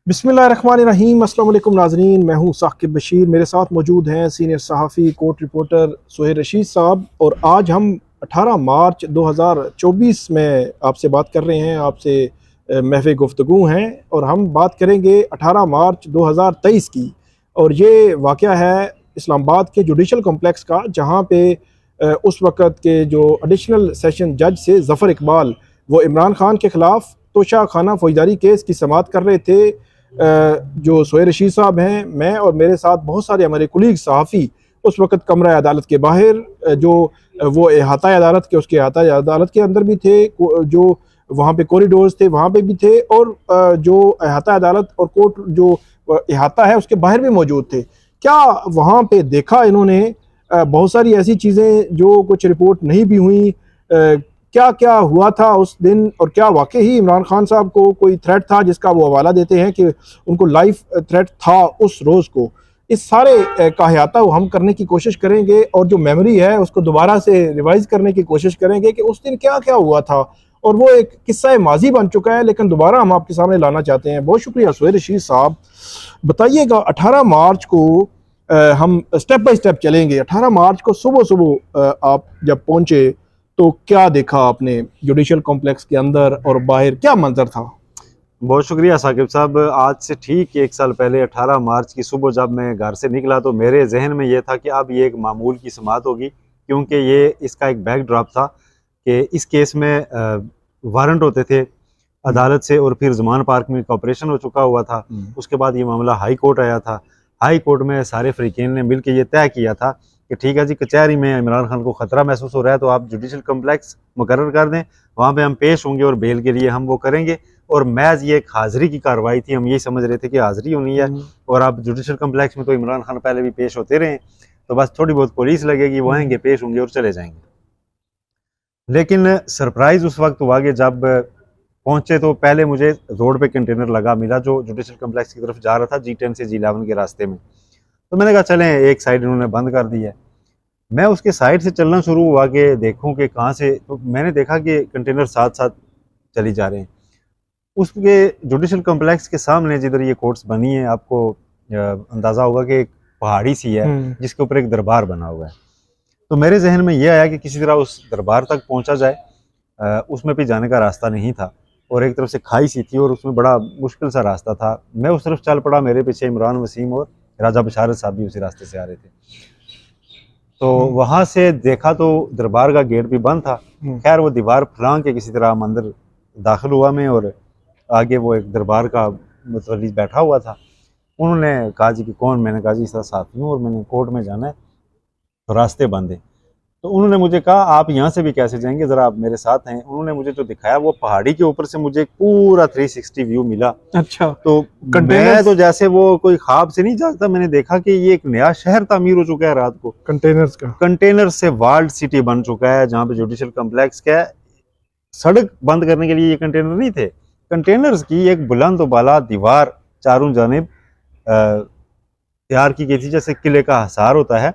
बिस्मिल्लाहिर्रहमानिर्रहीम। अस्सलाम वालेकुम नाज़रीन, मैं हूँ साकिब बशीर। मेरे साथ मौजूद हैं सीनियर सहाफ़ी कोर्ट रिपोर्टर सुहेल रशीद साहब। और आज हम 18 मार्च 2024 में आपसे बात कर रहे हैं। आपसे महफ़िल गुफ्तगू हैं और हम बात करेंगे 18 मार्च 2023 की। और ये वाक़या है इस्लामाबाद के जुडिशल कॉम्प्लेक्स का, जहाँ पे उस वक़्त के जो एडिशनल सेशन जज से ज़फ़र इकबाल, वो इमरान खान के ख़िलाफ़ तोशा खाना फौजदारी केस की समाअत कर रहे थे। जो सुहेल रशीद साहब हैं, मैं और मेरे साथ बहुत सारे हमारे कुलीग सहाफ़ी उस वक़्त कमरा अदालत के बाहर, जो वो अहाता अदालत के, उसके अहाता अदालत के अंदर भी थे, जो वहाँ पे कॉरिडोर्स थे वहाँ पे भी थे, और जो अहाता अदालत और कोर्ट जो अहाता है उसके बाहर भी मौजूद थे। क्या वहाँ पे देखा इन्होंने बहुत सारी ऐसी चीज़ें जो कुछ रिपोर्ट नहीं भी हुई? क्या क्या हुआ था उस दिन, और क्या वाकई ही इमरान खान साहब को कोई थ्रेट था जिसका वो हवाला देते हैं कि उनको लाइफ थ्रेट था उस रोज़ को? इस सारे का अहाता हम करने की कोशिश करेंगे, और जो मेमोरी है उसको दोबारा से रिवाइज करने की कोशिश करेंगे कि उस दिन क्या क्या हुआ था। और वो एक किस्सा माजी बन चुका है, लेकिन दोबारा हम आपके सामने लाना चाहते हैं। बहुत शुक्रिया सुहेल रशीद साहब। बताइएगा, 18 मार्च को हम स्टेप बाय स्टेप चलेंगे। 18 मार्च को सुबह सुबह आप जब पहुंचे तो क्या देखा आपने जुडिशल कॉम्प्लेक्स के अंदर और बाहर, क्या मंजर था? बहुत शुक्रिया साकिब साहब। आज से ठीक 1 साल पहले 18 मार्च की सुबह जब मैं घर से निकला तो मेरे जहन में ये था कि अब ये एक मामूल की समाअत होगी, क्योंकि ये इसका एक बैकड्रॉप था कि इस केस में वारंट होते थे अदालत से, और फिर ज़मान पार्क में ऑपरेशन हो चुका हुआ था। उसके बाद ये मामला हाई कोर्ट आया था। हाई कोर्ट में सारे फ्रीकेन ने मिल के ये तय किया था कि ठीक है जी, कचहरी में इमरान खान को ख़तरा महसूस हो रहा है तो आप जुडिशल कम्प्लेक्स मुकर्रर कर दें, वहाँ पे हम पेश होंगे और बेल के लिए हम वो करेंगे। और मैज ये एक हाज़िरी की कार्रवाई थी, हम यही समझ रहे थे कि हाज़िरी होनी है, और आप जुडिशल कम्प्लेक्स में तो इमरान खान पहले भी पेश होते रहे, तो बस थोड़ी बहुत पुलिस लगेगी, वो आएंगे, पेश होंगे और चले जाएंगे। लेकिन सरप्राइज़ उस वक्त हुआ कि जब पहुंचे तो पहले मुझे रोड पे कंटेनर लगा मिला जो जुडिशल कम्प्लेक्स की तरफ जा रहा था, G10 से G11 के रास्ते में। तो मैंने कहा चलें, एक साइड इन्होंने बंद कर दी है। मैं उसके साइड से चलना शुरू हुआ कि देखूं कि कहाँ से, तो मैंने देखा कि कंटेनर साथ साथ चली जा रहे हैं। उसके जुडिशल कम्प्लेक्स के सामने जिधर ये कोर्ट्स बनी है, आपको अंदाज़ा होगा कि एक पहाड़ी सी है जिसके ऊपर एक दरबार बना हुआ है। तो मेरे जहन में ये आया कि किसी तरह उस दरबार तक पहुंचा जाए। उसमें भी जाने का रास्ता नहीं था, और एक तरफ से खाई सी थी और उसमें बड़ा मुश्किल सा रास्ता था। मैं उस तरफ चल पड़ा, मेरे पीछे इमरान वसीम और राजा बशारत साहब भी उसी रास्ते से आ रहे थे। तो वहां से देखा तो दरबार का गेट भी बंद था। खैर वो दीवार फलांग के किसी तरह हम अंदर दाखिल हुआ मैं, और आगे वो एक दरबार का मतलब बैठा हुआ था। उन्होंने कहा जी कि कौन? मैंने कहा जी इस तरह साथी हूँ और मैंने कोर्ट में जाना है, तो रास्ते बंद है। तो उन्होंने मुझे कहा आप यहाँ से भी कैसे जाएंगे, ज़रा आप मेरे साथ हैं। उन्होंने मुझे जो दिखाया वो पहाड़ी के ऊपर से मुझे एक पूरा 360 व्यू मिला। अच्छा, तो मैं तो जैसे वो कोई ख्वाब से नहीं जागता, मैंने देखा कि ये एक नया शहर तामीर हो चुका है। रात को कंटेनर से वर्ल्ड सिटी बन चुका है, जहाँ पे जुडिशल कम्प्लेक्स का सड़क बंद करने के लिए ये कंटेनर नहीं थे। कंटेनर्स की एक बुलंद बाला दीवार चारों जानिब तैयार की गई थी, जैसे किले का हसार होता है,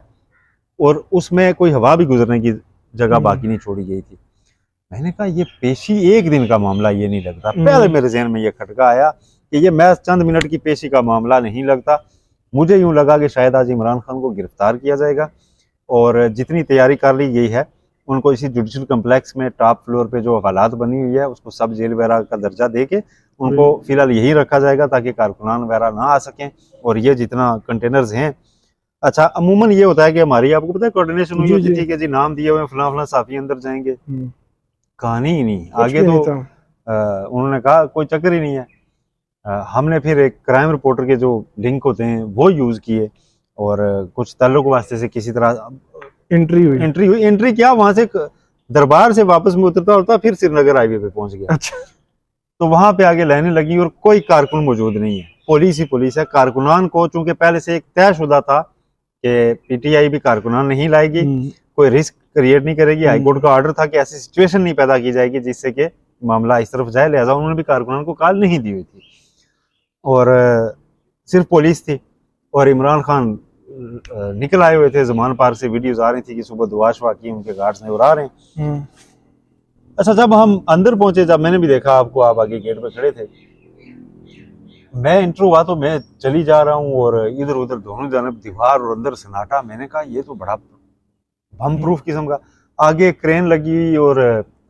और उसमें कोई हवा भी गुजरने की जगह बाकी नहीं छोड़ी गई थी। मैंने कहा ये पेशी एक दिन का मामला ये नहीं लगता। पहले मेरे जहन में ये खटका आया कि ये महज चंद मिनट की पेशी का मामला नहीं लगता। मुझे यूं लगा कि शायद आज इमरान खान को गिरफ्तार किया जाएगा, और जितनी तैयारी कर ली गई है उनको इसी जुडिशल कम्प्लेक्स में टॉप फ्लोर पे जो हालात बनी हुई है उसको सब जेल वगैरह का दर्जा दे के उनको फिलहाल यही रखा जाएगा ताकि कारकुनान वगैरह ना आ सकें। और ये जितना कंटेनर्स हैं, अच्छा अमूमन ये होता है कि हमारी, आपको पता है, कोऑर्डिनेशन हुई होती थी कि जी नाम दिए हुए फलां फलां साफी अंदर जाएंगे, कहानी ही नहीं आगे। तो उन्होंने कहा कोई चक्कर ही नहीं है। हमने फिर एक क्राइम रिपोर्टर के जो लिंक होते हैं वो यूज किए, और कुछ ताल्लुक वास्ते से किसी तरह एंट्री किया। वहां से दरबार से वापस में उतरता होता फिर श्रीनगर हाईवे पे पहुंच गया। अच्छा। तो वहां पे आगे लाइनें लगी और कोई कारकुन मौजूद नहीं है, पुलिस ही पुलिस है। कारकुनान को चूंकि पहले से एक तयशुदा था कि पीटीआई भी कारकुनान नहीं लाएगी, कोई रिस्क क्रिएट नहीं करेगी, हाईकोर्ट का ऑर्डर था कि ऐसी सिचुएशन नहीं पैदा की जाएगी जिससे कि मामला इस तरफ जाए, लिहाजा उन्होंने भी कारकुनान को कॉल नहीं दी हुई थी, और सिर्फ पुलिस थी। और इमरान खान निकल आए हुए थे, ज़मान पार्क से वीडियोज आ रही थी कि सुबह दुआ शुआ की उनके गार्ड्स ने उड़ा रहे हैं। अच्छा, जब हम अंदर पहुंचे, जब मैंने भी देखा आपको, आप आगे गेट पे खड़े थे, मैं इंटर हुआ तो मैं चली जा रहा हूँ और इधर उधर दोनों जानब दीवार और अंदर सन्नाटा। मैंने कहा ये तो बड़ा बम प्रूफ किस्म का। आगे क्रेन लगी और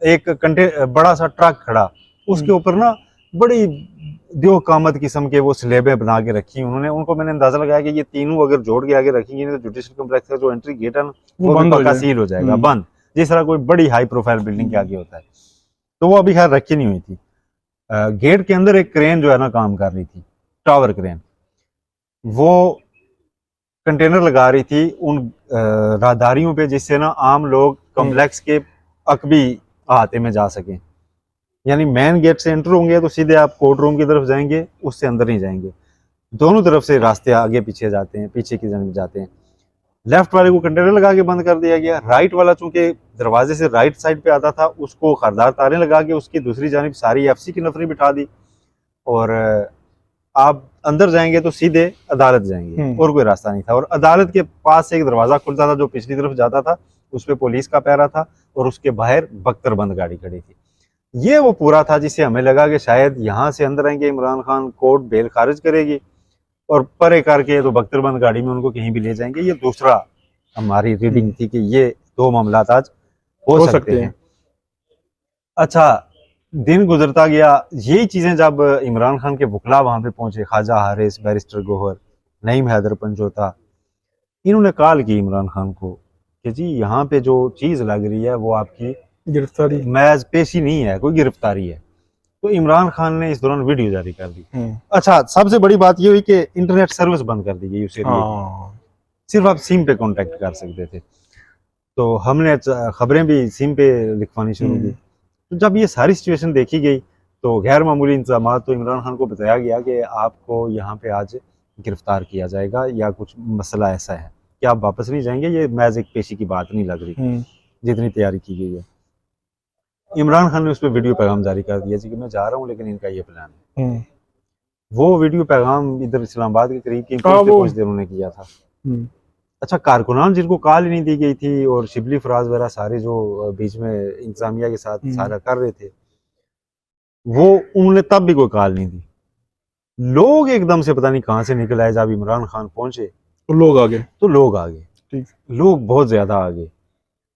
एक बड़ा सा ट्रक खड़ा, उसके ऊपर ना बड़ी दो कामत किस्म के वो स्लेबें बना के रखी उन्होंने। उनको मैंने अंदाजा लगाया कि ये तीनों अगर जोड़ के आगे रखेंगे तो जुडिशियल कॉम्प्लेक्स का जो एंट्री गेट है ना वो बंद पक्का सील हो जाएगा, बंद, जिस तरह कोई बड़ी हाई प्रोफाइल बिल्डिंग के आगे होता है। तो वो अभी खैर रखी नहीं हुई थी। गेट के अंदर एक क्रेन जो है ना काम कर रही थी, टावर क्रेन, वो कंटेनर लगा रही थी उन राहदारियों पे, जिससे ना आम लोग कॉम्प्लेक्स के अकबी अहाते में जा सकें। यानी मेन गेट से एंटर होंगे तो सीधे आप कोर्ट रूम की तरफ जाएंगे, उससे अंदर नहीं जाएंगे। दोनों तरफ से रास्ते आगे पीछे जाते हैं, पीछे की जानिब जाते हैं। लेफ्ट वाले को कंटेनर लगा के बंद कर दिया गया। राइट वाला चूंकि दरवाजे से राइट साइड पे आता था, उसको खरदार तारें लगा के उसकी दूसरी जानिब सारी एफसी की नफरी बिठा दी और आप अंदर जाएंगे तो सीधे अदालत जाएंगे, और कोई रास्ता नहीं था। और अदालत के पास से एक दरवाजा खुलता था जो पिछली तरफ जाता था, उस पर पुलिस का पहरा था और उसके बाहर बख्तरबंद गाड़ी खड़ी थी। ये वो पूरा था जिससे हमें लगा कि शायद यहाँ से अंदर आएंगे इमरान खान, कोर्ट बेल खारिज करेगी और परे करके तो बख्तरबंद गाड़ी में उनको कहीं भी ले जाएंगे। ये दूसरा हमारी रीडिंग थी कि ये दो मामला आज हो सकते हैं। अच्छा, दिन गुजरता गया। यही चीजें जब इमरान खान के वकला वहां पे पहुंचे, ख्वाजा हारिस, बैरिस्टर गोहर, नईम हैदर पंजोता, इन्होंने कॉल की इमरान खान को कि जी यहाँ पे जो चीज लग रही है वो आपकी गिरफ्तारी, महज पेशी नहीं है, कोई गिरफ्तारी है। तो इमरान खान ने इस दौरान वीडियो जारी कर दी। अच्छा, सबसे बड़ी बात ये हुई कि इंटरनेट सर्विस बंद कर दी गई उस एरिया की। सिर्फ आप सिम पे कांटेक्ट कर सकते थे। तो हमने खबरें भी सिम पे लिखवानी शुरू की। तो जब ये सारी सिचुएशन देखी गई तो गैर मामूली इंतजाम तो इमरान खान को बताया गया कि आपको यहाँ पे आज गिरफ्तार किया जाएगा या कुछ मसला ऐसा है कि आप वापस नहीं जाएंगे, ये महज एक पेशी की बात नहीं लग रही जितनी तैयारी की गई है। इमरान खान ने उस पर वीडियो पैगाम जारी कर दिया जी कि मैं जा रहा हूँ लेकिन इनका ये प्लान है। वो वीडियो पैगाम इधर इस्लामाबाद के करीब की कुछ देर उन्होंने किया था। अच्छा, कारकुनान जिनको कॉल ही नहीं दी गई थी और शिबली फराज वगैरह सारे जो बीच में इंतजामिया के साथ सारा कर रहे थे, वो उन्होंने तब भी कोई कॉल नहीं दी। लोग एकदम से पता नहीं कहां से निकल आए। जब इमरान खान पहुंचे तो लोग आ गए, लोग बहुत ज्यादा आ गए।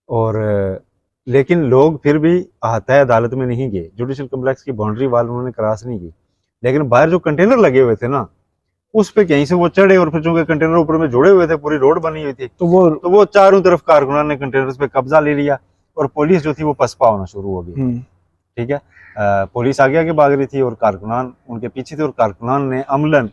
और लेकिन लोग फिर भी अहाता अदालत में नहीं गए, जुडिशल कम्प्लेक्स की बाउंड्री वाल उन्होंने क्रॉस नहीं की। लेकिन बाहर जो कंटेनर लगे हुए थे ना, उस पे कहीं से वो चढ़े और फिर चूंकि कंटेनर ऊपर में जुड़े हुए थे, पूरी रोड बनी हुई थी, तो वो चारों तरफ कारकुनान ने कंटेनर्स पे कब्जा ले लिया और पुलिस जो थी वो पसपा होना शुरू हो गई। ठीक है, पुलिस आगे आगे भाग रही थी और कारकुनान उनके पीछे थे और कारकुनान ने अमलन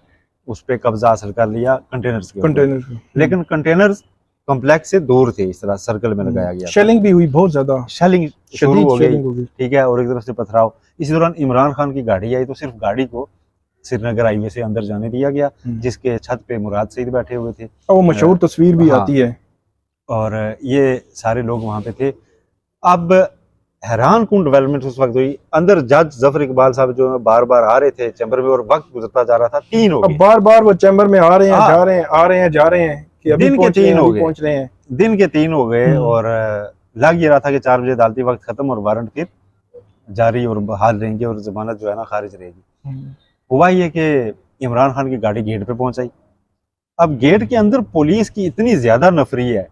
उस पे कब्जा हासिल कर लिया कंटेनर्स के। लेकिन कंटेनर्स कॉम्प्लेक्स से दूर थे, इस तरह सर्कल में लगाया गया। शेलिंग भी हुई, बहुत ज्यादा शेलिंग शुरू हो गई। ठीक है, और एक तरफ से पथराव। इसी दौरान इमरान खान की गाड़ी आई तो सिर्फ गाड़ी को श्रीनगर हाईवे से अंदर जाने दिया गया, जिसके छत पे मुराद सईद बैठे हुए थे। वो मशहूर तस्वीर भी आती है और ये सारे लोग वहां पे थे। अब हैरान कुन डेवलपमेंट उस वक्त हुई। अंदर जज जफर इकबाल साहब जो बार बार आ रहे थे चैम्बर में और वक्त गुजरता जा रहा था। 3 हो गए, बार बार वो चैम्बर में आ रहे हैं, जा रहे हैं, आ रहे हैं, जा रहे हैं कि अभी दिन के 3 हो गए, पहुंच रहे हैं। दिन के 3 हो गए और लग ये रहा था कि 4 बजे अदालती वक्त खत्म और वारंट फिर जारी और बहाल रहेंगे और जमानत जो है ना खारिज रहेगी। हुआ ये कि इमरान खान की गाड़ी गेट पे पहुंचाई। अब गेट के अंदर पुलिस की इतनी ज्यादा नफरी है,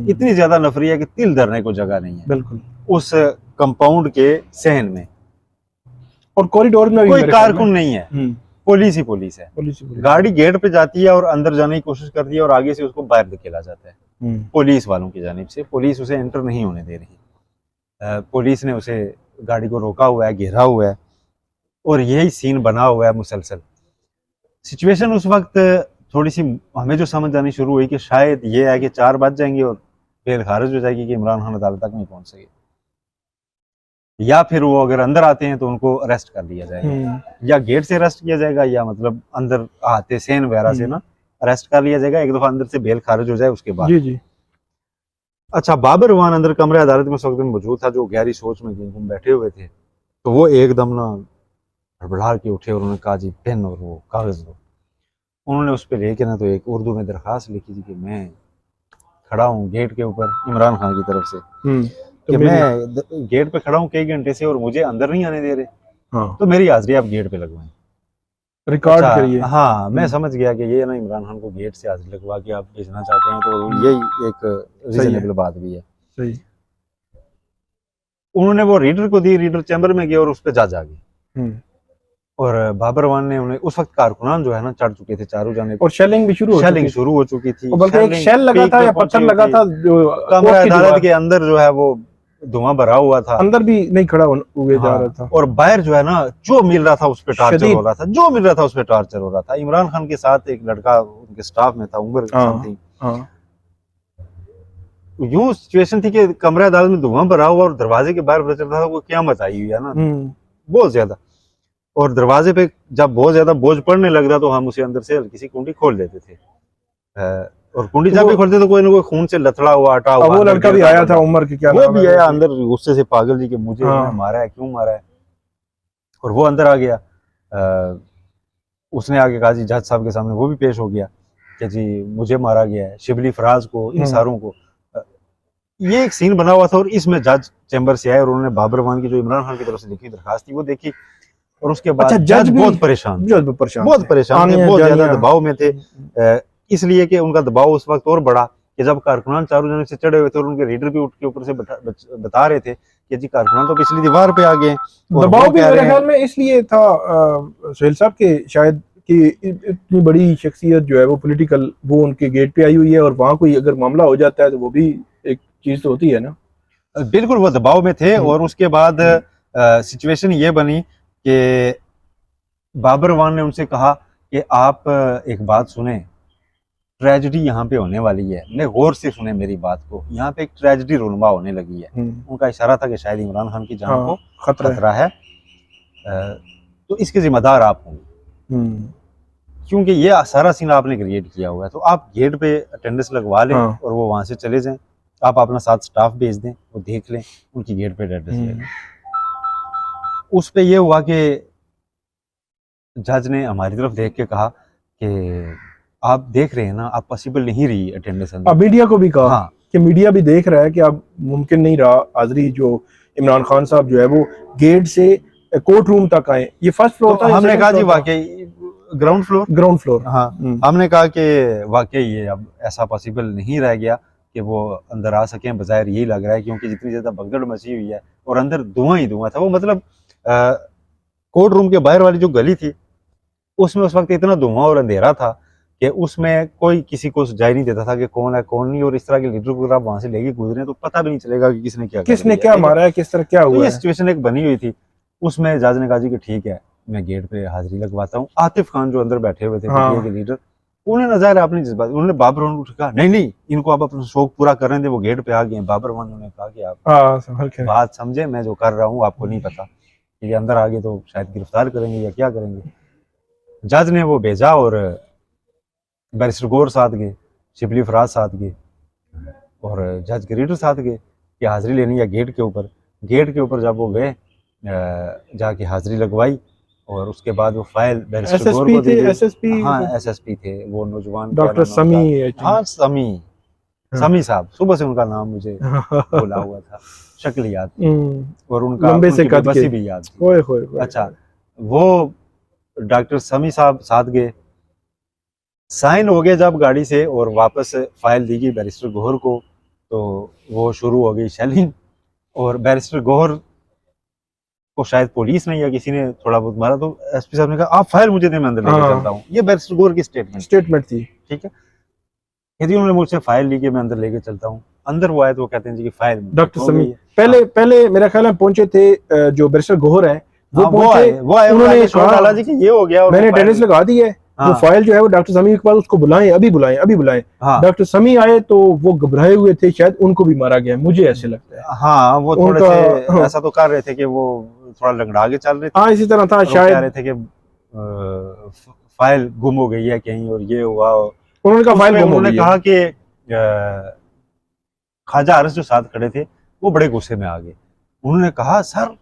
इतनी ज्यादा नफरी है कि तिल धरने को जगह नहीं है। बिल्कुल, उस कंपाउंड के सहन में और कॉरिडोर में कोई कारकुन नहीं है, पुलिस ही पुलिस है। गाड़ी गेट पे जाती है और अंदर जाने की कोशिश करती है और आगे से उसको बाहर धकेला जाता है पुलिस वालों की जानिब से। पुलिस उसे एंटर नहीं होने दे रही। पुलिस ने उसे गाड़ी को रोका हुआ है, घेरा हुआ है और यही सीन बना हुआ है मुसलसल। सिचुएशन उस वक्त थोड़ी सी हमें जो समझ आनी शुरू हुई कि शायद ये है कि 4 बज जाएंगे और बेल खारिज हो जाएगी कि इमरान खान अदालत तक नहीं पहुंच सके, या फिर वो अगर अंदर आते हैं तो उनको अरेस्ट कर लिया जाएगा, या गेट से अरेस्ट किया जाएगा या मतलब अंदर आते सेन वगैरह से ना अरेस्ट कर लिया जाएगा। एक दफा अंदर से बेल खारिज हो जाए उसके बाद। जी। अच्छा, बाबर रवान अंदर कमरे अदालत में उस वक्त मौजूद था, जो गहरी सोच में बैठे हुए थे। तो वो एकदम ना हड़बड़ा के उठे और उन्होंने कहा जी पेन और वो कागज दो। उन्होंने उस पर लेके ना तो एक उर्दू में दरख्वास्त लिखी थी कि मैं खड़ा हूँ गेट के ऊपर इमरान खान की तरफ से, कि मैं गेट पे खड़ा हूँ कई घंटे से और मुझे अंदर नहीं आने दे रहे, तो मेरी हाजिरी आप गेट पे लगवाएं। रिकॉर्ड अच्छा, करिए। हाँ मैं समझ गया कि ये ना इमरान खान को गेट से हाजिर लगवा के आप भेजना चाहते हैं, तो यही एक रीजनेबल बात भी है। सही। उन्होंने वो रीडर को दी, रीडर चैम्बर में गया और उस पर जज आ गई। हम्म। और बाबरवान ने उन्हें, उस वक्त कारकुनान जो है ना चढ़ चुके थे चारों जाने, और शेलिंग भी शुरू हो चुकी शेलिंग थी। शुरू हो चुकी थी, और बल्कि एक शेलिंग शेल लगा पीक था पे या पहुंची पत्थर हुई लगा थी। था जो कमरा कोर्ट की अदालत दीवार के अंदर जो है वो धुआं भरा हुआ था, अंदर भी नहीं खड़ा हुए जा रहा हाँ, था। और बाहर जो है ना जो मिल रहा था उस पर टार्चर शदीद। हो रहा था, जो मिल रहा था उस पर टार्चर हो रहा था। इमरान खान के साथ एक लड़का उनके स्टाफ में था, उमर हाँ समथिंग। हाँ। यूं सिचुएशन थी कि कमरा अदालत में धुआं भरा हुआ और दरवाजे के बाहर पता चल रहा था वो क़यामत आई हुई है ना, बहुत ज्यादा। और दरवाजे पे जब बहुत ज्यादा बोझ पड़ने लगता तो हम उसे अंदर से हल्की सी कुंडी खोल देते थे, और कुंडी जब भी खोलते तो कोई ना कोई खून से लथड़ा हुआ आटा हुआ वो लड़का भी आया था, उमर के क्या वो भी आया अंदर गुस्से से, पागल जी के मुझे हाँ। मारा है, क्यों मारा है। और वो अंदर आ गया, उसने आगे कहा जी जज साहब के सामने वो भी पेश हो गया कि जी मुझे मारा गया है, शिबली फराज को, इन सारों को। ये एक सीन बना हुआ था और इसमें जज चैम्बर से आए और उन्होंने बाबरवान की जो इमरान खान की तरफ से लिखी दरखास्त थी वो देखी, और उसके बाद जज बहुत परेशान, बहुत परेशान थे, बहुत ज्यादा दबाव में थे, इसलिए कि उनका दबाव उस वक्त और बढ़ा कि जब कारकुनान चारों जने से चढ़े हुए थे और उनके रीडर भी उठ के ऊपर से बता रहे थे कि जी कारकुनान तो पिछली दीवार पे आ गए। दबाव भी मेरे ख्याल में इसलिए था सुहेल साहब के शायद कि इतनी बड़ी शख्सियत जो है वो पॉलिटिकल, वो उनके गेट पे आई हुई है और वहाँ कोई अगर मामला हो जाता है तो वो भी एक चीज तो होती है ना। बिल्कुल वो दबाव में थे। और उसके बाद सिचुएशन ये बनी कि बाबरवान ने उनसे कहा कि आप एक बात सुने, ट्रेजेडी यहाँ पे होने वाली है, मैं गौर से सुने मेरी बात को, यहाँ पे एक ट्रेजेडी रुनमा होने लगी है। उनका इशारा था कि शायद इमरान खान की जान को खतरा है, तो इसके जिम्मेदार आप होंगे, क्योंकि ये सारा सीन आपने क्रिएट किया हुआ है, तो आप गेट पे अटेंडेंस लगवा लें और वो वहां से चले जाएं, आप अपना साथ स्टाफ भेज दें, वो देख लें, उनकी गेट पे अटेंडेंस लें। उस पे ये हुआ कि जज ने हमारी तरफ देख के कहा कि आप देख रहे हैं ना, आप पॉसिबल नहीं रही अटेंडेंस। मीडिया को भी कहा कि मीडिया भी देख रहा है कि अब मुमकिन नहीं रहा हाजिरी, जो इमरान खान साहब जो है वो गेट से कोर्ट रूम तक आए। ये फर्स्ट फ्लोर था, हमने कहा जी वाकई ग्राउंड फ्लोर। हाँ, हमने कहा कि वाकई ये अब ऐसा पॉसिबल नहीं रह गया कि वो अंदर आ सकें, बजाय यही लग रहा है, क्योंकि जितनी ज्यादा भगदड़ मची हुई है और अंदर धुआं ही धुआं था। वो मतलब कोर्ट रूम के बाहर वाली जो गली थी उसमें उस वक्त इतना धुआं और अंधेरा था कि उसमें कोई किसी को सुझाई नहीं देता था कि कौन है कौन नहीं, और इस तरह के लीडर को अगर आप वहां से लेके गुजरे तो पता भी नहीं चलेगा कि किसने क्या मारा है, किस तरह क्या हुआ। ये सिचुएशन एक बनी हुई थी। उसमें जज ने कहा जी कि ठीक है मैं गेट पे हाजिरी लगवाता हूँ। आतिफ खान जो अंदर बैठे हुए थे पीटीआई के लीडर, उन्हें नजर अपनी जज्बात, उन्होंने बाबरवान को कहा नहीं इनको आप अपना शौक पूरा कर रहे थे, वो गेट पे आ गए। बाबरवान ने कहा कि आप बात समझे, मैं जो कर रहा हूँ आपको नहीं पता, ये अंदर आ गए तो शायद गिरफ्तार करेंगे या क्या करेंगे। जज ने वो भेजा और बैरिस्टर गौर साथ गए, शिबली फराज साथ गए और जज के रीडर साथ गए कि हाजिरी लेनी है गेट के ऊपर। गेट के ऊपर जब वो गए जाके हाजिरी लगवाई और उसके बाद वो फाइल बैरिस्टर गौर को दी। एसएसपी, हाँ एसएसपी थे वो नौजवान, डॉक्टर समी, हाँ समी साहब, सुबह से उनका नाम मुझे बोला हुआ था, शक्ल याद थी और उनका बसी भी याद थी। अच्छा, वो डॉक्टर समी साहब साथ गए, साइन हो गए जब गाड़ी से और वापस फाइल दी गई बैरिस्टर गौहर को, तो वो शुरू हो गई शेलिंग। और बैरिस्टर गौहर को शायद पुलिस ने या किसी ने थोड़ा बहुत मारा, तो एसपी साहब ने कहा आप फाइल मुझे दे, मैं अंदर लेके चलता हूँ। ये बैरिस्टर गौहर की स्टेटमेंट थी, ठीक है। यदि उन्होंने मुझसे फाइल ली कि मैं अंदर लेके चलता हूँ, अंदर वो आए तो वो कहते हैं जी कि फाइल डॉक्टर समी पहले मेरा ख्याल में पहुंचे थे, जो बैरिस्टर गौहर है वो आए, उन्होंने कहा जी कि ये हो गया, मैंने अटेंडेंस लगा दी है। वो फाइल जो है वो डॉक्टर समी के पास, उसको बुलाएं, अभी बुलाएं। डॉक्टर समी आए तो वो घबराए हुए थे, शायद उनको भी मारा गया, मुझे ऐसे लगता है। हाँ, वो थोड़े से ऐसा तो कर रहे थे कि वो थोड़ा लंगड़ा के चल रहे थे। हाँ, इसी तरह था शायद, कह रहे थे कि फाइल गुम हो गई है कहीं और ये हुआ। उन्होंने कहा फाइल गुम हो गई है। कहा कि ख्वाजा अरस जो साथ खड़े थे वो बड़े गुस्से में आ गए। उन्होंने कहा सर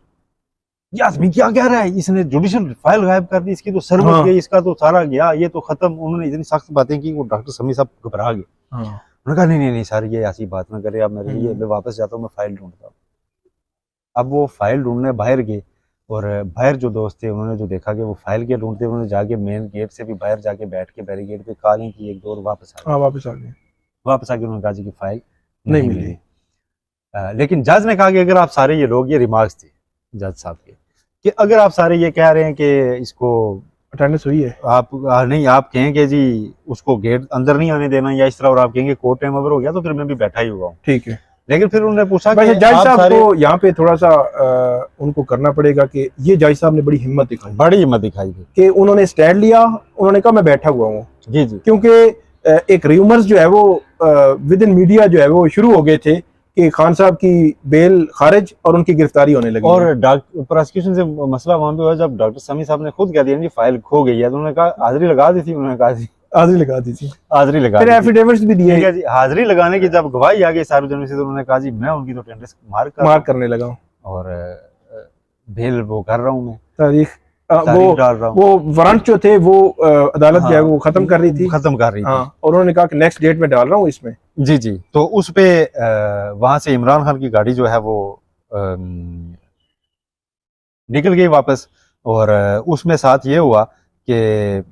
ये आदमी क्या कह रहा है, इसने जुडिशियल फाइल गायब कर दी, इसकी तो सर्विस गई, इसका तो सारा गया, ये तो खत्म। उन्होंने इतनी सख्त बातें की वो डॉक्टर समी साहब घबरा गए। उन्होंने कहा नहीं सर ये ऐसी बात ना करे, आप मेरे लिए, मैं वापस जाता हूँ, मैं फाइल ढूंढता हूँ। अब वो फाइल ढूंढने बाहर गए और बाहर जो दोस्त थे उन्होंने जो देखा कि वो फाइल के ढूंढते, उन्होंने जाके मेन गेट से भी बाहर जाके बैठ के बैरिकेड पे कॉलिंग की एक दो और वापस आ गए। हाँ, वापस आ गए। वापस आके उन्होंने कहा जी कि फाइल नहीं नहीं मिली। मिली। लेकिन जज ने कहा कि अगर आप सारे ये लोग, ये रिमार्क्स थे जज साहब के, कि अगर आप सारे ये कह रहे हैं कि इसको अटेंडेंस हुई है, आप नहीं, आप कहेंगे जी उसको गेट अंदर नहीं आने देना या इस तरह, और आप कहेंगे कोर्ट टाइम ओवर हो गया, तो फिर मैं भी बैठा ही हुआ हूँ। ठीक है। लेकिन फिर उन्होंने पूछा कि वैसे जज आप साहब सारे, को यहाँ पे थोड़ा सा उनको करना पड़ेगा कि ये जज साहब ने बड़ी हिम्मत दिखाई बड़ी हिम्मत दिखाई थी कि उन्होंने स्टैंड लिया, उन्होंने कहा मैं बैठा हुआ हूँ। जी जी। क्योंकि एक र्यूमर्स जो है वो विद इन मीडिया जो है वो शुरू हो गए थे कि खान साहब की बेल खारिज और उनकी गिरफ्तारी होने लगी। और प्रोसिक्यूशन से मसला वहां पे हुआ जब डॉक्टर समी साहब ने खुद कह दिया जी फाइल खो गई है, तो उन्होंने कहा हाजिरी लगा दी थी, उन्होंने कहा जी हाजिरी लगा दी थी, हाजिरी लगा फिर दी थी। एफिडेविट्स भी दिए। ठीक है जी। हाजिरी लगाने की जब गवाही आ गई सार्वजनिक से, तो उन्होंने कहा जी मैं उनकी तो अटेंडेंस मार करने लगा हूँ और बेल वो कर रहा हूँ, मैं तारीख तारीख डाल रहा हूँ। वो वारंट जो थे वो अदालत जो है वो खत्म कर रही थी, खत्म कर रही थी। हाँ, और उन्होंने कहा कि नेक्स्ट डेट में डाल रहा हूँ इसमें। जी जी। तो उस पे वहां से इमरान खान की गाड़ी जो है वो निकल गई वापस, और उसमें साथ ये हुआ कि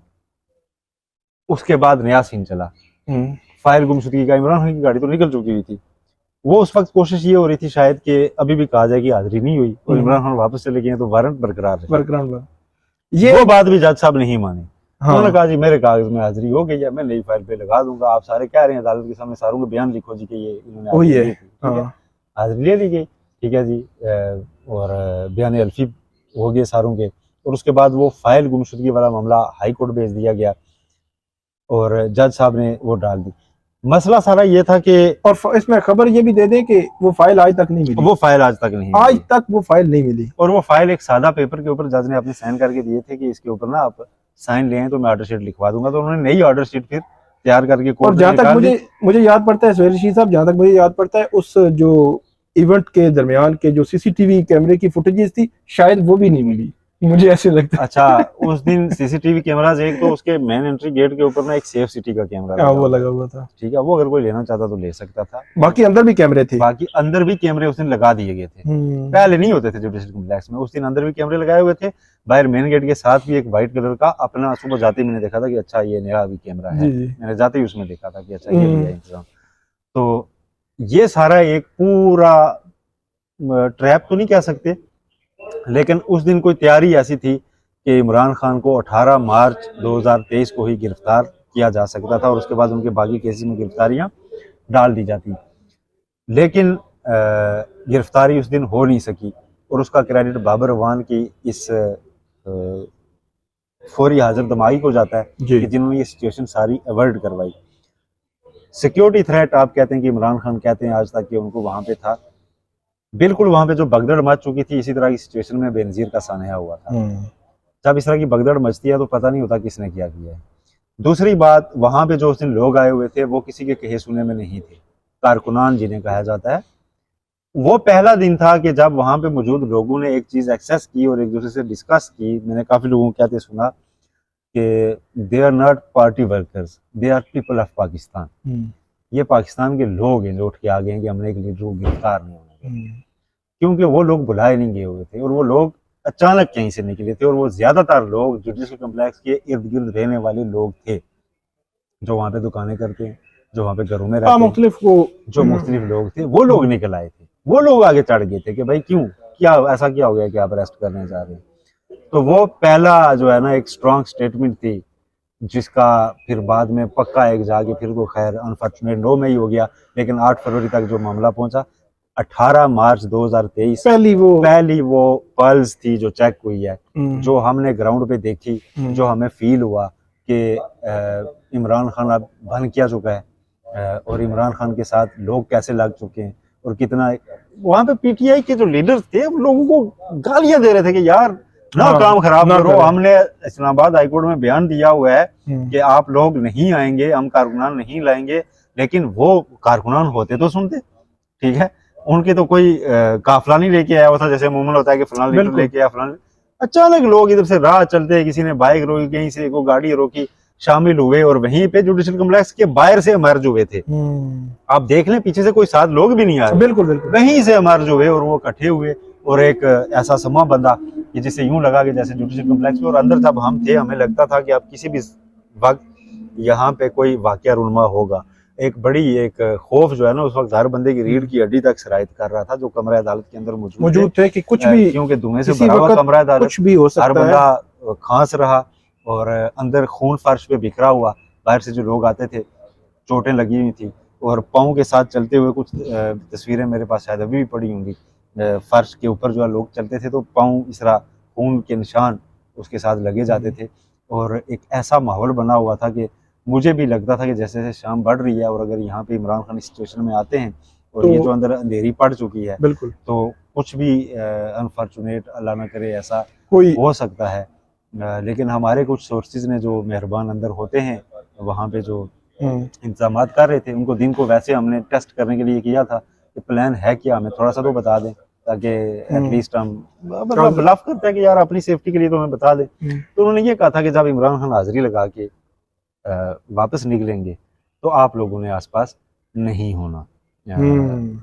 उसके बाद नया सीन चला। फाइल गुमशुदगी का, इमरान खान की गाड़ी तो निकल चुकी हुई थी, वो उस वक्त कोशिश ये हो रही थी शायद कि अभी भी कहा जाए कि हाजिरी नहीं हुई और इमरान खान वापस चले गए तो वारंट बरकरार है। ये वो बात भी जज साहब नहीं मानी। हाँ। उन्होंने कहा जी मेरे कागज में हाजिरी हो गई है, मैं नई फाइल पे लगा दूंगा, आप सारे कह रहे हैं अदालत के सामने, सारों के बयान लिखो जी कि ये इन्होंने हाजिरी ले ली गई। ठीक है जी। और बयान अल्फी हो गए सारों के, और उसके बाद वो फाइल गुमशुदगी वाला मामला हाई कोर्ट भेज दिया गया और जज साहब ने वो डाल दी। मसला सारा ये था कि, और इसमें खबर ये भी दे दें कि वो फाइल आज तक नहीं मिली। वो फाइल आज तक नहीं आज तक वो फाइल नहीं मिली। और वो फाइल एक सादा पेपर के ऊपर जज ने अपने साइन करके दिए थे कि इसके ऊपर ना आप साइन ले आए तो मैं ऑर्डर शीट लिखवा दूंगा। तो उन्होंने नई ऑर्डर शीट फिर तैयार करके कोर्ट और जहाँ तक मुझे याद पड़ता है, सोहेल रशीद साहब, जहाँ तक मुझे याद पड़ता है, उस जो इवेंट के दरमियान के जो सीसीटीवी कैमरे की फुटेजेस थी शायद वो भी नहीं मिली, मुझे ऐसे लगता है। अच्छा, उस दिन सीसीटीवी कैमराज, एक तो उसके मेन एंट्री गेट के ऊपर ना एक सेफ सिटी का कैमरा वो लगा हुआ था। ठीक है, वो अगर कोई लेना चाहता तो ले सकता था। बाकी अंदर भी कैमरे थे, बाकी अंदर भी कैमरे उस दिन लगा दिए गए थे। पहले नहीं होते थे जुडिशल कॉम्प्लेक्स में, उस दिन अंदर भी कैमरे लगाए हुए थे। बाहर मेन गेट के साथ भी एक व्हाइट कलर का, अपना सुबह जाते ही मैंने देखा था कि अच्छा ये नया अभी कैमरा है, मैंने जाते ही उसमें देखा था कि अच्छा ये लिया इंतजाम। तो ये सारा एक पूरा ट्रैप तो नहीं कह सकते, लेकिन उस दिन कोई तैयारी ऐसी थी कि इमरान खान को 18 मार्च 2023 को ही गिरफ्तार किया जा सकता था और उसके बाद उनके बाकी केसेस में गिरफ्तारियां डाल दी जाती। लेकिन गिरफ्तारी उस दिन हो नहीं सकी और उसका क्रेडिट बाबर अवान की इस फौरी हाजिर दमागी को जाता है कि जिन्होंने ये सिचुएशन सारी अवॉइड करवाई। सिक्योरिटी थ्रेट आप कहते हैं कि इमरान खान कहते हैं आज तक कि उनको वहां पे था, बिल्कुल वहां पे जो भगदड़ मच चुकी थी इसी तरह की सिचुएशन में बेनजीर का सानया हुआ था। जब इस तरह की भगदड़ मचती है तो पता नहीं होता किसने क्या किया है। दूसरी बात, वहां पे जो उस दिन लोग आए हुए थे वो किसी के कहे सुने में नहीं थे, कारकुनान जिन्हें कहा जाता है। वो पहला दिन था कि जब वहां पे मौजूद लोगों ने एक चीज एक्सेस की और एक दूसरे से डिस्कस की। मैंने काफी लोगों को कहते सुना कि they are not party workers, they are people of Pakistan. ये पाकिस्तान के लोग हैं जो उठ के आ गए हैं कि हमने एक लीडर को गिरफ्तार नहीं होने, क्योंकि वो लोग बुलाए नहीं गए हुए थे और वो लोग अचानक कहीं से निकले थे और वो ज्यादातर लोग जुडिशल कॉम्प्लेक्स के इर्द गिर्द रहने वाले लोग थे, जो वहां पे दुकानें करते हैं, जो वहां पे घरों में रहते हैं, जो मुख्तलिफ लोग थे, वो लोग निकल आए थे। वो लोग आगे चढ़ गए थे कि भाई क्यों, क्या ऐसा क्या हो गया कि आप अरेस्ट करने जा रहे हैं। तो वो पहला जो है ना एक स्ट्रॉन्ग स्टेटमेंट थी, जिसका फिर बाद में पक्का एक जाके फिर वो खैर अनफॉर्चुनेट 9 मई हो गया, लेकिन 8 फरवरी तक जो मामला पहुंचा। 18 मार्च 2023 पहली वो पल्स थी जो चेक हुई है, जो हमने ग्राउंड पे देखी, जो हमें फील हुआ कि इमरान खान अब बन क्या चुका है और इमरान खान के साथ लोग कैसे लग चुके हैं और कितना वहां पे पीटीआई के जो लीडर्स थे वो लोगों को गालियां दे रहे थे कि यार ना काम खराब करो। हमने इस्लामाबाद हाईकोर्ट में बयान दिया हुआ है कि आप लोग नहीं आएंगे, हम कारकुनान नहीं लाएंगे, लेकिन वो कारकुनान होते तो सुनते। ठीक है, उनके तो कोई काफिला नहीं लेके आया हुआ था, जैसे अमूमन होता है कि फलाना लीडर लेके आया फलाना। अचानक लोग इधर से राह चलते, किसी ने बाइक रोकी, कहीं से को गाड़ी रोकी, शामिल हुए और वहीं पे जुडिशल कॉम्प्लेक्स के बाहर से मर्ज हुए थे। आप देख लें पीछे से कोई 7 लोग भी नहीं आ रहे, बिल्कुल वहीं से मर्ज हुए और वो इकट्ठे हुए और एक ऐसा समा बंधा कि जिसे यूं लगा कि जैसे जुडिशल कम्प्लेक्स में, और अंदर जब हम थे हमें लगता था कि अब किसी भी वक्त यहाँ पे कोई वाकया रुनमा होगा। एक बड़ी एक खौफ जो है ना उस वक्त हर बंदे की रीढ़ की हड्डी तक सरायत कर रहा था जो कमरा अदालत के अंदर मौजूद थे कि कुछ भी, क्योंकि धुएं से किसी भरा हुआ वक्त कमरा अदालत, कुछ भी हो हर सकता है। बंदा खांस रहा और अंदर खून फर्श पे बिखरा हुआ, बाहर से जो लोग आते थे चोटें लगी हुई थी और पाँव के साथ चलते हुए कुछ तस्वीरें मेरे पास शायद अभी भी पड़ी होंगी। फर्श के ऊपर जो है लोग चलते थे तो पाँव इस तरह खून के निशान उसके साथ लगे जाते थे और एक ऐसा माहौल बना हुआ था कि मुझे भी लगता था कि जैसे जैसे शाम बढ़ रही है और अगर यहाँ पे इमरान खान इस सिचुएशन में आते हैं और तो ये जो अंदर अंधेरी पड़ चुकी है बिल्कुल तो कुछ भी अनफॉर्चुनेट अल्लाह ना करे ऐसा कोई हो सकता है। लेकिन हमारे कुछ सोर्सेज ने जो मेहरबान अंदर होते हैं वहाँ पे जो इंतजाम कर रहे थे उनको दिन को वैसे हमने टेस्ट करने के लिए किया था कि प्लान है क्या, हमें थोड़ा सा तो बता दें ताकि एटलीस्ट हम मतलब ब्लफ करते हैं कि यार अपनी सेफ्टी के लिए तो हमें बता दें। तो उन्होंने ये कहा था कि जब इमरान खान हाजिरी लगा के वापस निकलेंगे तो आप लोगों ने आसपास नहीं होना।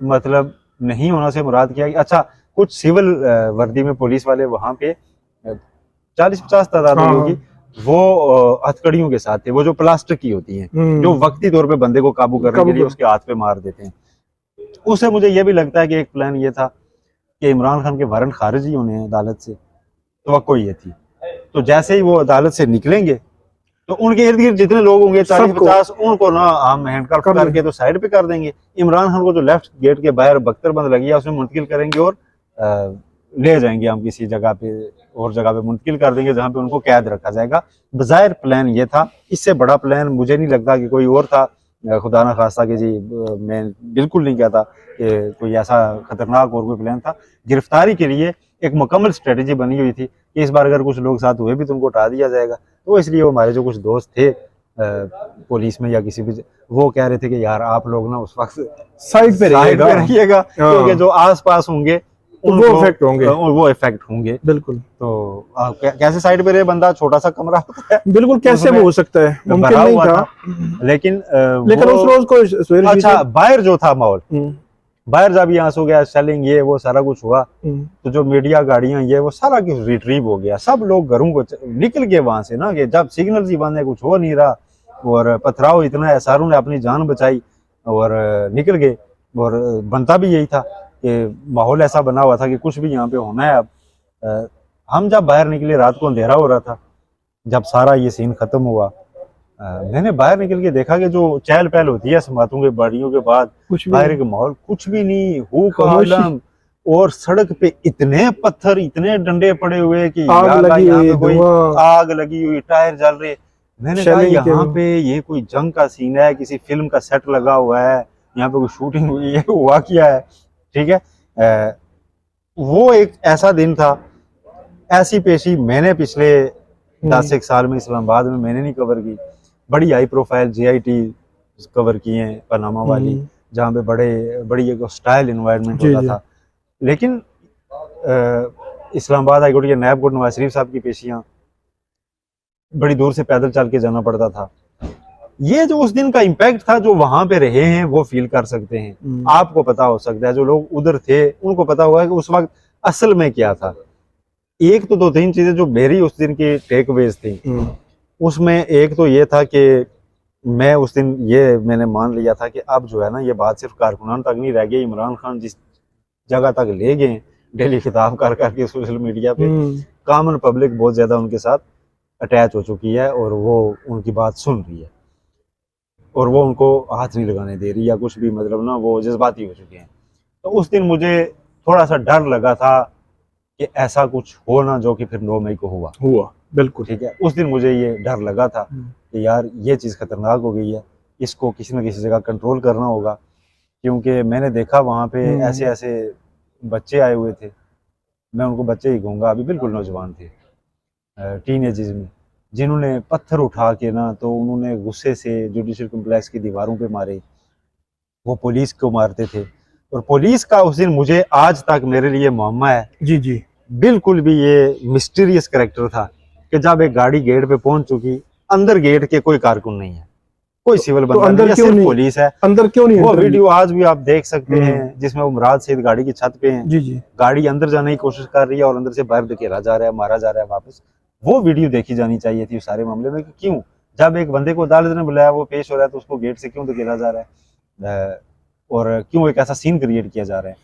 मतलब नहीं होना से मुराद किया कि अच्छा कुछ सिविल वर्दी में पुलिस वाले वहां पे 40-50 तादाद होगी, वो हथकड़ियों के साथ थे, वो जो प्लास्टिक की होती हैं जो वक्ती तौर पे बंदे को काबू करने के लिए उसके हाथ पे मार देते हैं। उससे मुझे ये भी लगता है कि एक प्लान ये था कि इमरान खान के वारंट खारिज ही होने हैं अदालत से, तो ये थी तो जैसे ही वो अदालत से निकलेंगे तो उनके इर्द गिर्द जितने लोग होंगे 40-50 उनको ना हम हैंडकफ करके तो साइड पे कर देंगे। इमरान खान को जो लेफ्ट गेट के बाहर बख्तरबंद लगी है उसमें मुंतकिल करेंगे और ले जाएंगे हम किसी जगह पे और जगह पे मुंतकिल कर देंगे जहाँ पे उनको कैद रखा जाएगा। बज़ाहिर प्लान ये था, इससे बड़ा प्लान मुझे नहीं लगता कि कोई और था। खुदा ना खास्ता कि जी मैं बिल्कुल नहीं कहता कि कोई ऐसा खतरनाक और कोई प्लान था। गिरफ्तारी के लिए एक मुकम्मल स्ट्रेटेजी बनी हुई थी कि इस बार अगर कुछ लोग साथ हुए भी तो उनको हटा दिया जाएगा। तो इसलिए वो हमारे जो कुछ दोस्त थे पुलिस में या किसी भी, वो कह रहे थे कि यार आप लोग ना उस वक्त साइड पे रहिएगा क्योंकि जो आस पास होंगे तो वो इफेक्ट होंगे बिल्कुल। तो कैसे साइड पे रहे, बंदा छोटा सा कमरा होता है बिल्कुल, कैसे वो हो सकता है, मुमकिन नहीं था। लेकिन उस रोज को अच्छा बाहर जो था माहौल, बाहर जब यहाँ से हो गया सेलिंग ये वो सारा कुछ हुआ तो जो मीडिया गाड़ियां ये वो सारा कुछ रिट्रीव हो गया, सब लोग घरों को निकल गए वहां से ना, कि जब सिग्नल ही बंद है कुछ हो नहीं रहा और पथराव इतना है, सारों ने अपनी जान बचाई और निकल गए। और बनता भी यही था कि माहौल ऐसा बना हुआ था कि कुछ भी यहाँ पे होना है। अब हम जब बाहर निकले रात को अंधेरा हो रहा था, जब सारा ये सीन खत्म हुआ मैंने बाहर निकल के देखा कि जो चहल पहल होती है समातों के बाड़ियों के बाद बाहर का माहौल कुछ भी नहीं, हुकूमत और सड़क पे इतने पत्थर इतने डंडे पड़े हुए कि आग लगी हुई, टायर जल रहे। मैंने कहा यहाँ पे ये कोई जंग का सीन है, किसी फिल्म का सेट लगा हुआ है, यहाँ पे कोई शूटिंग हुई है, हुआ क्या है। ठीक है, वो एक ऐसा दिन था, ऐसी पेशी मैंने पिछले 10 साल में इस्लामाबाद में मैंने नहीं कवर की। बड़ी हाई प्रोफाइल JIT कवर किए हैं पनामा वाली, जहाँ पे बड़ी एक स्टाइल इन्वायरमेंट होता था। लेकिन इस्लामाबाद हाई कोर्ट के नायब कोर्ट नवाज शरीफ साहब की पेशियां बड़ी दूर से पैदल चल के जाना पड़ता था। ये जो उस दिन का इम्पैक्ट था, जो वहां पे रहे हैं वो फील कर सकते हैं। आपको पता हो सकता है, जो लोग उधर थे उनको पता हुआ है कि उस वक्त असल में क्या था। एक तो 2-3 चीजें जो मेरी उस दिन की टेकअवेज थी, उसमें एक तो ये था कि मैं उस दिन ये मैंने मान लिया था कि अब जो है ना ये बात सिर्फ कारकुनान तक नहीं रह गई। इमरान खान जिस जगह तक ले गए डेली खिताब कर करके सोशल मीडिया पे, कॉमन पब्लिक बहुत ज्यादा उनके साथ अटैच हो चुकी है और वो उनकी बात सुन रही है और वो उनको हाथ नहीं लगाने दे रही या कुछ भी, मतलब ना वो जज्बाती हो चुके हैं। तो उस दिन मुझे थोड़ा सा डर लगा था कि ऐसा कुछ हो ना जो कि फिर 9 मई को हुआ। बिल्कुल ठीक है, उस दिन मुझे ये डर लगा था कि यार ये चीज़ खतरनाक हो गई है, इसको किसी न किसी जगह कंट्रोल करना होगा। क्योंकि मैंने देखा वहाँ पे ऐसे ऐसे बच्चे आए हुए थे, मैं उनको बच्चे ही कहूँगा, अभी बिल्कुल नौजवान थे, टीनेजेस में, जिन्होंने पत्थर उठा के ना तो उन्होंने गुस्से से जुडिशल कम्प्लेक्स की दीवारों पे मारे, वो पुलिस को मारते थे। और पुलिस का उस दिन मुझे आज तक मेरे लिए मुअम्मा है जी बिल्कुल भी ये मिस्टीरियस कैरेक्टर था कि जब एक गाड़ी गेट पे पहुंच चुकी, अंदर गेट के कोई कारकुन नहीं है, कोई सिविल तो बंदा अंदर नहीं है, क्यों सिर्फ नहीं, पुलिस है। अंदर क्यों नहीं वो एंटर वीडियो आज भी आप देख सकते हम्म। हैं जिसमें वो मुराद सईद गाड़ी की छत पे हैं, जी जी गाड़ी अंदर जाने की कोशिश कर रही है और अंदर से बाहर धकेला जा रहा है, मारा जा रहा है वापस। वो वीडियो देखी जानी चाहिए थी उस सारे मामले में कि क्यों जब एक बंदे को अदालत ने बुलाया, वो पेश हो रहा है, तो उसको गेट से क्यों धकेला जा रहा है और क्यों एक ऐसा सीन क्रिएट किया जा रहा है।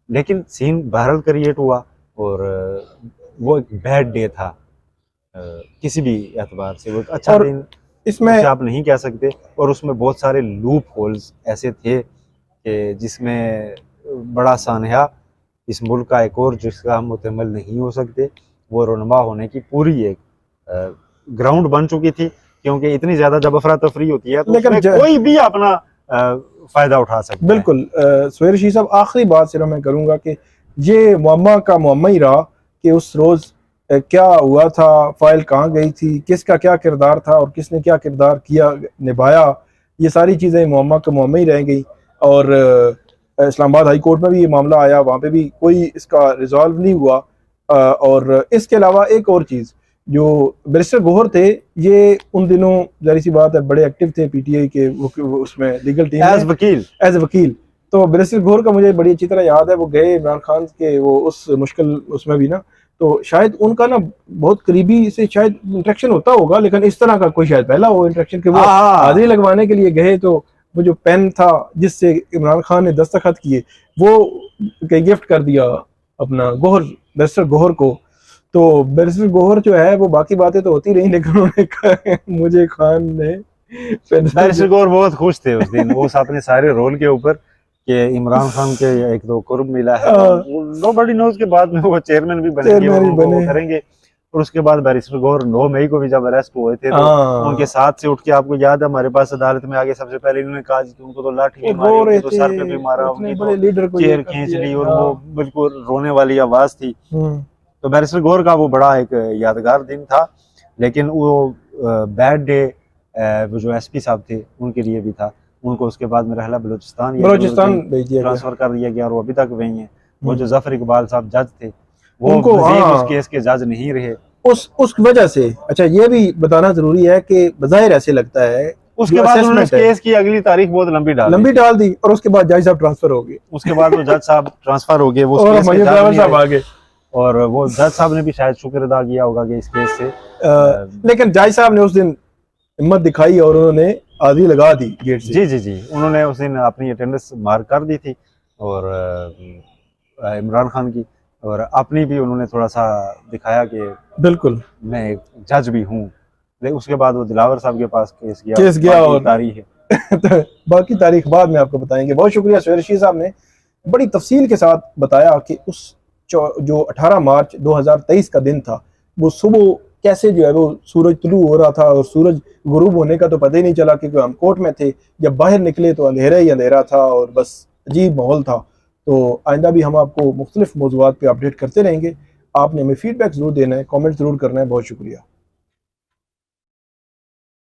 लेकिन सीन बहरहाल क्रिएट हुआ और वो एक बैड डे था किसी भी एतबार से, वो एक अच्छा और दिन इसमें उसे आप नहीं कह सकते। और उसमें बहुत सारे लूप होल्स ऐसे थे कि जिसमें बड़ा सानहा इस मुल्क का एक और जिसका हम मुतमल नहीं हो सकते, वो रोनमा होने की पूरी एक ग्राउंड बन चुकी थी। क्योंकि इतनी ज्यादा जब अफरा तफरी होती है तो लेकिन उसमें कोई भी अपना फायदा उठा सकता है। बिल्कुल सुहेल रशीद साहब, आखिरी बात सिर्फ मैं करूंगा कि ये मुअम्मा का मुअम्मा ही रहा कि उस रोज क्या हुआ था, फाइल कहाँ गई थी, किसका क्या किरदार था और किसने क्या किरदार किया निभाया, ये सारी चीज़ें मुअम्मा का मुअम्मा ही रह गई। और इस्लामाबाद हाई कोर्ट में भी ये मामला आया, वहाँ पे भी कोई इसका रिजॉल्व नहीं हुआ। और इसके अलावा एक और चीज़, जो बैरिस्टर गोहर थे, ये उन दिनों जाहिर सी बात है बड़े एक्टिव थे पीटीआई के वो उसमें लीगल टीम एज वकील, एज ए वकील। तो बैरिस्टर गोहर का मुझे बड़ी अच्छी तरह याद है, वो गए इमरान खान के वो उस मुश्किल उसमें भी ना, तो शायद उनका ना बहुत करीबी से शायद इंटरेक्शन होता होगा, लेकिन इस तरह का कोई शायद पहला वो इंटरेक्शन के वो हाजिरी लगवाने के लिए गए, तो वो जो पेन था जिससे इमरान खान ने दस्तखत किए वो गिफ्ट कर दिया अपना गोहर, बैरिस्टर गोहर को। तो बैरिस्टर गोहर जो है वो बाकी बातें तो होती रही, लेकिन उन्होंने कहा मुझे खान ने बैरिस्टर गोहर बहुत खुश थे उस दिन उस अपने सारे रोल के ऊपर कि इमरान खान के एक दो कुर्ब मिला है। नोबडी नोज के बाद में वो चेयरमैन भी बनेंगे और वो करेंगे। और उसके बाद बैरिस्टर गोहर 9 मई को भी जब अरेस्ट हुए थे तो उनके साथ से उठ के, आपको याद है हमारे पास अदालत में आगे सबसे पहले इन्होंने कहा कि उनको तो लाठी भी मारी, तो सर पे भी मारा, उनकी तो चेयर खींच ली और वो बिल्कुल रोने वाली आवाज थी। तो बैरिस्टर गोहर का वो बड़ा एक यादगार दिन था। लेकिन वो बैड डे वो जो एसपी साहब थे उनके लिए भी था। उनको उसके बाद में रहला बलूचिस्तान ट्रांसफर कर दिया गया और वो अभी तक वही है। वो जो जफर इकबाल साहब जज थे वो उस केस के जज नहीं रहे उस वजह से। अच्छा, ये भी बताना जरूरी है कि बज़ाहिर ऐसे लगता है उसके बाद उन्होंने केस की अगली तारीख बहुत लंबी डाल दी और उसके बाद जज साहब ट्रांसफर हो गए। उसके बाद वो जज साहब ट्रांसफर हो गए, वो साहब आ गए और वो जज साहब ने भी शायद शुक्र अदा किया होगा कि इस केस से। लेकिन जज साहब ने उस दिन हिम्मत दिखाई और उन्होंने आधी लगा दी गेट से। जी, उन्होंने उस दिन अपनी अटेंडेंस मार्क कर दी थी और इमरान खान की, और अपनी भी उन्होंने थोड़ा सा दिखाया कि बिल्कुल मैं एक जज भी हूँ। लेकिन उसके बाद वो दिलावर साहब के पास केस गया और तारीख है तो बाकी तारीख बाद में आपको बताएंगे। बहुत शुक्रिया सुहेल रशीद साहब ने बड़ी तफसील के साथ बताया कि उस जो 18 मार्च 2023 का दिन था, वो सुबह कैसे जो है वो सूरज तुलू हो रहा था और सूरज गुरूब होने का तो पता ही नहीं चला, क्योंकि हम कोर्ट में थे। जब बाहर निकले तो अंधेरा ही अंधेरा था और बस अजीब माहौल था। तो आइंदा भी हम आपको मुख्तलिफ मौज़ूआत पे अपडेट करते रहेंगे। आपने हमें फीडबैक ज़रूर देना है, कमेंट ज़रूर करना है। बहुत शुक्रिया।